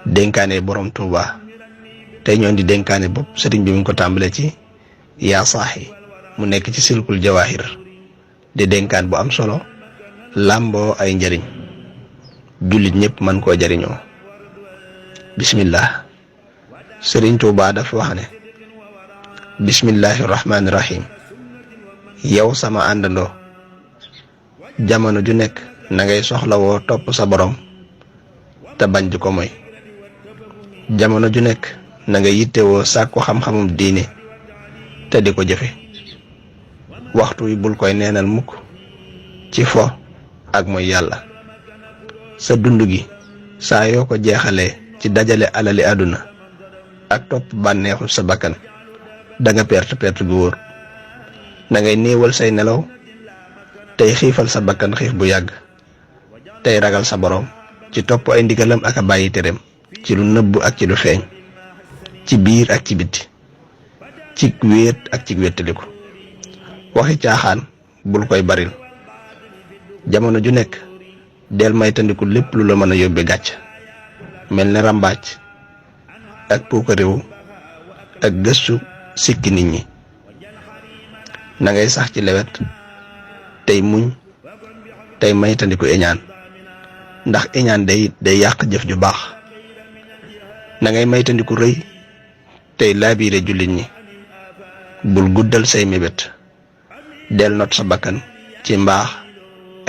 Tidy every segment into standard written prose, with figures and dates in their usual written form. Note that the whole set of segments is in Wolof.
dénkaane borom Tuuba tey ñoon di dénkaane bopp sëriñ bi mu ko tàmbale ci yaa saaxi mu nekk ci silkul jawaahir di dénkaan bu am solo làmboo ay njariñ jullit ñëpp mën koo jariñoo. bismillah. sëriñ Tuuba dafa wax ne bismillahi rahmaani rahim. yow sama àndandoo jamono ju nekk na ngay soxlawoo topp sa borom te bañ di ko moy. jamono ju nekk na nga yittewoo sàkku xam-xamum diine te di ko jëfe. waxtu wi bul koy neenal mukk ci fo ak mooy yàlla. sa dund gi saa yoo ko jeexalee ci dajale alali àdduna ak topp bànneexu sa bakkan da nga perte gu wóor. na ngay néewal say nelaw tey xiifal sa bakkan xiif bu yàgg tey ragal sa borom ci topp ay ndigalam ak a bàyyi tereem ci lu nëbb ak ci lu feeñ, ci biir ak ci biti, ci wéet ak ci wéttaliku. waxi caaxaan bul koy baril. jamono ju nekk del maytandiku lépp lu la mën a yóbbe gàcc mel ne ràmbaaj ak puukaréew ak gëstu sikki nit ñi. na ngay sax ci lewet tey muñ tey maytandiku iñaan ndax iñaan day yàq jëf ju baax. na ngay maytandiku rëy tey laabiire jullit ñi. bul guddal say mébét del not sa bakkan ci mbaax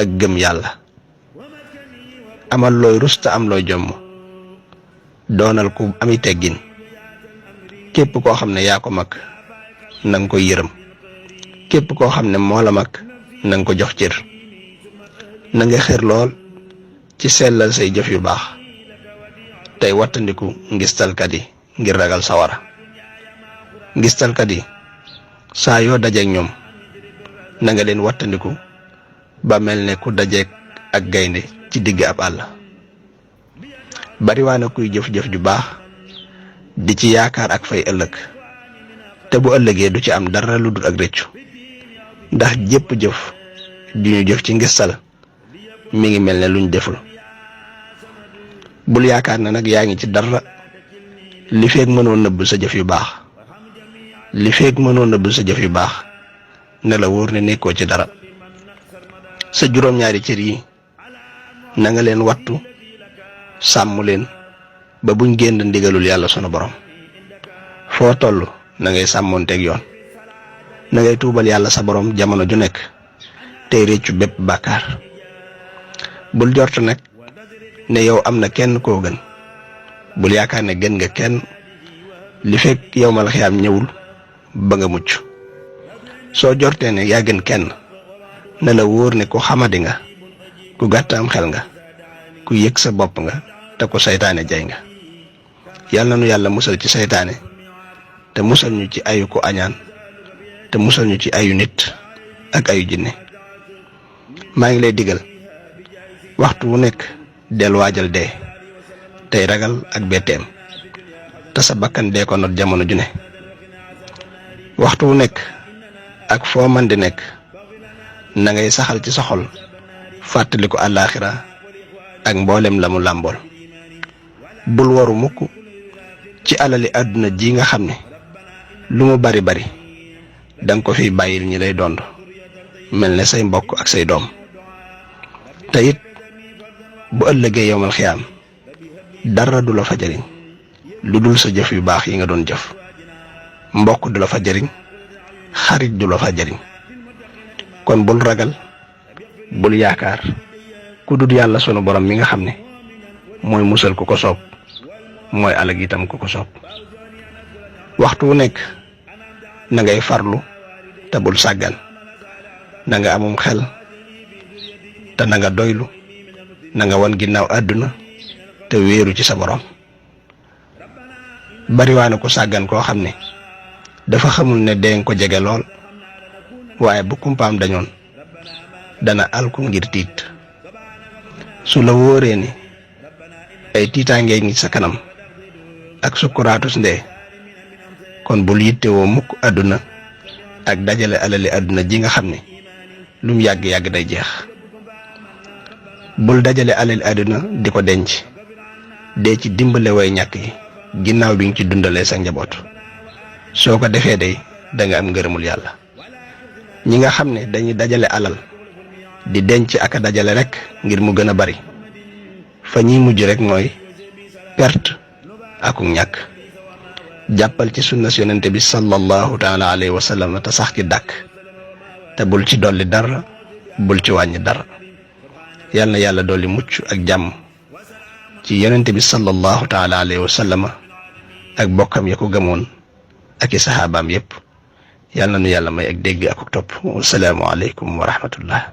ak gëm yàlla. amal looy rusta am looy jomm doonal ku ami teggin. képp koo xam ne yaa ko mag na nga koy yërëm. képp koo xam ne moo la mag na nga ko jox cër. na nga xër lool ci sellal say jëf yu baax tey wattandiku ngistalkat yi ngir ragal sawara. ngistalkat yi saa yoo dajeek ñoom na nga leen wattandiku ba mel ne ku dajeek ak gaynde ci digg ab àll. bariwaana kuy jëf-jëf ju baax di ci yaakaar ak fay ëllëg te bu ëllëgee du ci am dara lu dul ak rëccu. ndax jépp jëf ju ñu jëf ci ngistal mi ngi mel ne luñ deful. bul yaakaar na nag yaa ngi ci dara li feeg mënoo nëbb sa jëf yu baax. li feeg mënoo nëbb sa jëf yu baax ne la wóor ne nekkoo ci dara. sa juróom-ñaari cër yi na nga leen wattu sàmm leen ba buñ génn ndigalul yàlla sunu borom. foo toll na ngay sàmmoonteeg yoon. na ngay tuubal yàlla sa borom jamono ju nekk tey réccu bépp bàkkaar. bul jort nag ne yow am na kenn koo gën. bul yaakaar ne gën nga kenn li fekk yow mal xiyaam ñëwul ba nga mucc. soo jortee ne yaa gën kenn na la wóor ne ku xamadi nga, ku gàtt am xel nga, ku yëg sa bopp nga te ku saytaane jay nga. yàlla na nu yàlla musal ci saytaane te musal ñu ci ayu ku añaan te musal ñu ci ayu nit ak ayu jinne. maa ngi lay digal waxtu wu nekk del waajal dee tey ragal ak betteem te sa bakkan dee ko not jamono ju ne. waxtu wu nekk ak foo man di nekk na ngay saxal ci sa xol fàttaliku àllaaxira ak mboolem la mu làmbool. bul waru mukk ci alali àdduna ji nga xam ne lu mu bari bari danga ko fiy bàyyil ñi lay dond mel ne say mbokk ak say doom. te it bu ëllëgee yowmal xiyaam dara du la fa jariñ lu dul sa jëf yu baax yi nga doon jëf. mbokk du la fa jariñ, xarit du la fa jariñ. kon bul ragal bul yaakaar ku dul yàlla sunu borom mi nga xam ne mooy musal ku ko soob mooy alag itam ku ko soob. waxtu wu nekk na ngay farlu te bul sàggan. na nga amum xel te na nga doylu. na nga wan ginnaaw àdduna te wéeru ci sa borom. bariwaana ko sàggan koo xam ne dafa xamul ne dee ko jege lool waaye bu kumpaam dañoon dana alku ngir tiit. su la wóoree ni ay tiitaangee ngi sa kanam ak sukkuraatus ndee kon bul yittewoo mukk àdduna ak dajale alali àdduna ji nga xam ne lum yàgg-yàgg day jeex. bul dajale alali àdduna di ko denc dee ci dimbale way ñàkk yi ginnaaw bi nga ci dundalee sa njaboot soo ko defee day da nga am ngërëmul yàlla. ñi nga xam ne dañuy dajale alal di denc ak a dajale rek ngir mu gën a bari fa ñuy mujj rek mooy perte aku ñàkk. jàppal ci sunna si yonente bi sallallahu taala alayhi wa sallam te sax ci dàkk te bul ci dolli dara bul ci wàññi dara. yal na yàlla dolli mucc ak jàmm ci yonente bi sallallahu taala alayhi wa sallam ak bokkam ya ko gëmoon ak i saxaabaam yépp. yal na nu yàlla may ak dégg ak topp. wasalaamu aleykum wa rahmatullah.